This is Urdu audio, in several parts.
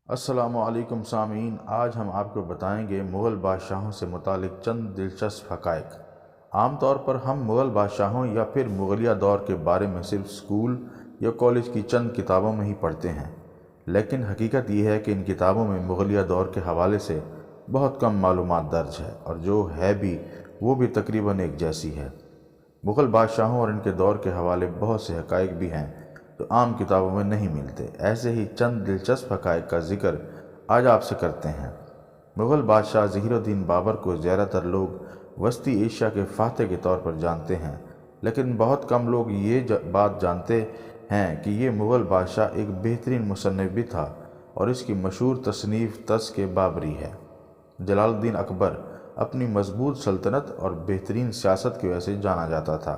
السلام علیکم سامعین، آج ہم آپ کو بتائیں گے مغل بادشاہوں سے متعلق چند دلچسپ حقائق۔ عام طور پر ہم مغل بادشاہوں یا پھر مغلیہ دور کے بارے میں صرف اسکول یا کالج کی چند کتابوں میں ہی پڑھتے ہیں، لیکن حقیقت یہ ہے کہ ان کتابوں میں مغلیہ دور کے حوالے سے بہت کم معلومات درج ہے، اور جو ہے بھی وہ بھی تقریباً ایک جیسی ہے۔ مغل بادشاہوں اور ان کے دور کے حوالے بہت سے حقائق بھی ہیں جو عام کتابوں میں نہیں ملتے۔ ایسے ہی چند دلچسپ حقائق کا ذکر آج آپ سے کرتے ہیں۔ مغل بادشاہ ظہیر الدین بابر کو زیادہ تر لوگ وسطی ایشیا کے فاتح کے طور پر جانتے ہیں، لیکن بہت کم لوگ یہ بات جانتے ہیں کہ یہ مغل بادشاہ ایک بہترین مصنف بھی تھا، اور اس کی مشہور تصنیف تذکرہ بابری ہے۔ جلال الدین اکبر اپنی مضبوط سلطنت اور بہترین سیاست کی وجہ سے جانا جاتا تھا،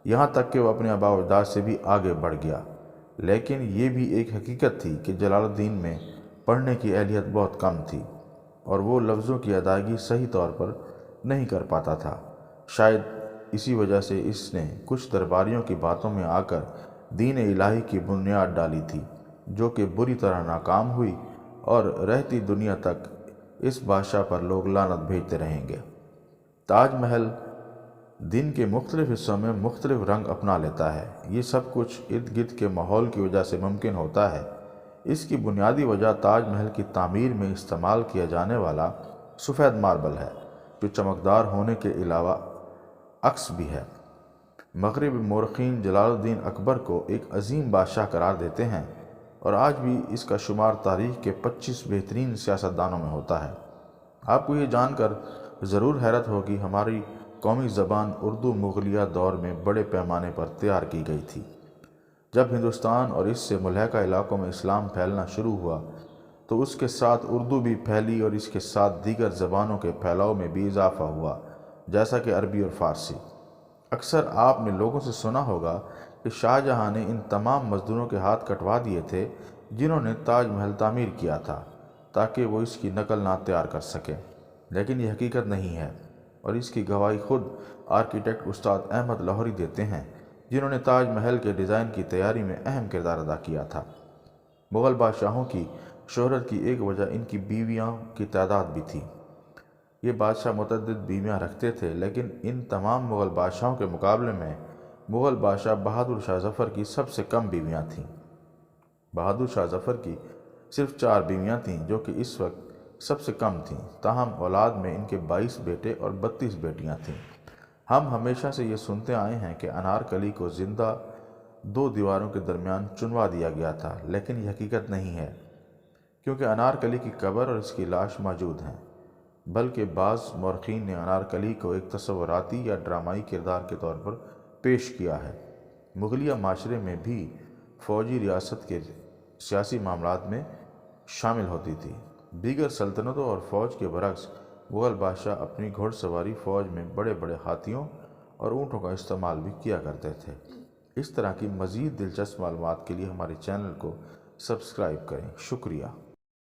یہاں تک کہ وہ اپنے آباء و اجداد سے بھی آگے بڑھ گیا۔ لیکن یہ بھی ایک حقیقت تھی کہ جلال الدین میں پڑھنے کی اہلیت بہت کم تھی، اور وہ لفظوں کی ادائیگی صحیح طور پر نہیں کر پاتا تھا۔ شاید اسی وجہ سے اس نے کچھ درباریوں کی باتوں میں آ کر دین الہی کی بنیاد ڈالی تھی، جو کہ بری طرح ناکام ہوئی، اور رہتی دنیا تک اس بادشاہ پر لوگ لعنت بھیجتے رہیں گے۔ تاج محل دن کے مختلف حصوں میں مختلف رنگ اپنا لیتا ہے۔ یہ سب کچھ ارد گرد کے ماحول کی وجہ سے ممکن ہوتا ہے۔ اس کی بنیادی وجہ تاج محل کی تعمیر میں استعمال کیا جانے والا سفید ماربل ہے، جو چمکدار ہونے کے علاوہ عکس بھی ہے۔ مغربی مورخین جلال الدین اکبر کو ایک عظیم بادشاہ قرار دیتے ہیں، اور آج بھی اس کا شمار تاریخ کے 25 بہترین سیاستدانوں میں ہوتا ہے۔ آپ کو یہ جان کر ضرور حیرت ہوگی، ہماری قومی زبان اردو مغلیہ دور میں بڑے پیمانے پر تیار کی گئی تھی۔ جب ہندوستان اور اس سے ملحقہ علاقوں میں اسلام پھیلنا شروع ہوا تو اس کے ساتھ اردو بھی پھیلی، اور اس کے ساتھ دیگر زبانوں کے پھیلاؤ میں بھی اضافہ ہوا، جیسا کہ عربی اور فارسی۔ اکثر آپ نے لوگوں سے سنا ہوگا کہ شاہ جہاں نے ان تمام مزدوروں کے ہاتھ کٹوا دیے تھے جنہوں نے تاج محل تعمیر کیا تھا، تاکہ وہ اس کی نقل نہ تیار کر سکیں، لیکن یہ حقیقت نہیں ہے، اور اس کی گواہی خود آرکیٹیکٹ استاد احمد لاہوری دیتے ہیں، جنہوں نے تاج محل کے ڈیزائن کی تیاری میں اہم کردار ادا کیا تھا۔ مغل بادشاہوں کی شہرت کی ایک وجہ ان کی بیویاں کی تعداد بھی تھی۔ یہ بادشاہ متعدد بیویاں رکھتے تھے، لیکن ان تمام مغل بادشاہوں کے مقابلے میں مغل بادشاہ بہادر شاہ ظفر کی سب سے کم بیویاں تھیں۔ بہادر شاہ ظفر کی صرف 4 بیویاں تھیں، جو کہ اس وقت سب سے کم تھیں، تاہم اولاد میں ان کے 22 بیٹے اور 32 بیٹیاں تھیں۔ ہم ہمیشہ سے یہ سنتے آئے ہیں کہ انارکلی کو زندہ 2 دیواروں کے درمیان چنوا دیا گیا تھا، لیکن یہ حقیقت نہیں ہے، کیونکہ انارکلی کی قبر اور اس کی لاش موجود ہیں، بلکہ بعض مورخین نے انارکلی کو ایک تصوراتی یا ڈرامائی کردار کے طور پر پیش کیا ہے۔ مغلیہ معاشرے میں بھی فوجی ریاست کے سیاسی معاملات میں شامل ہوتی تھی۔ دیگر سلطنتوں اور فوج کے برعکس مغل بادشاہ اپنی گھوڑ سواری فوج میں بڑے بڑے ہاتھیوں اور اونٹوں کا استعمال بھی کیا کرتے تھے۔ اس طرح کی مزید دلچسپ معلومات کے لیے ہمارے چینل کو سبسکرائب کریں۔ شکریہ۔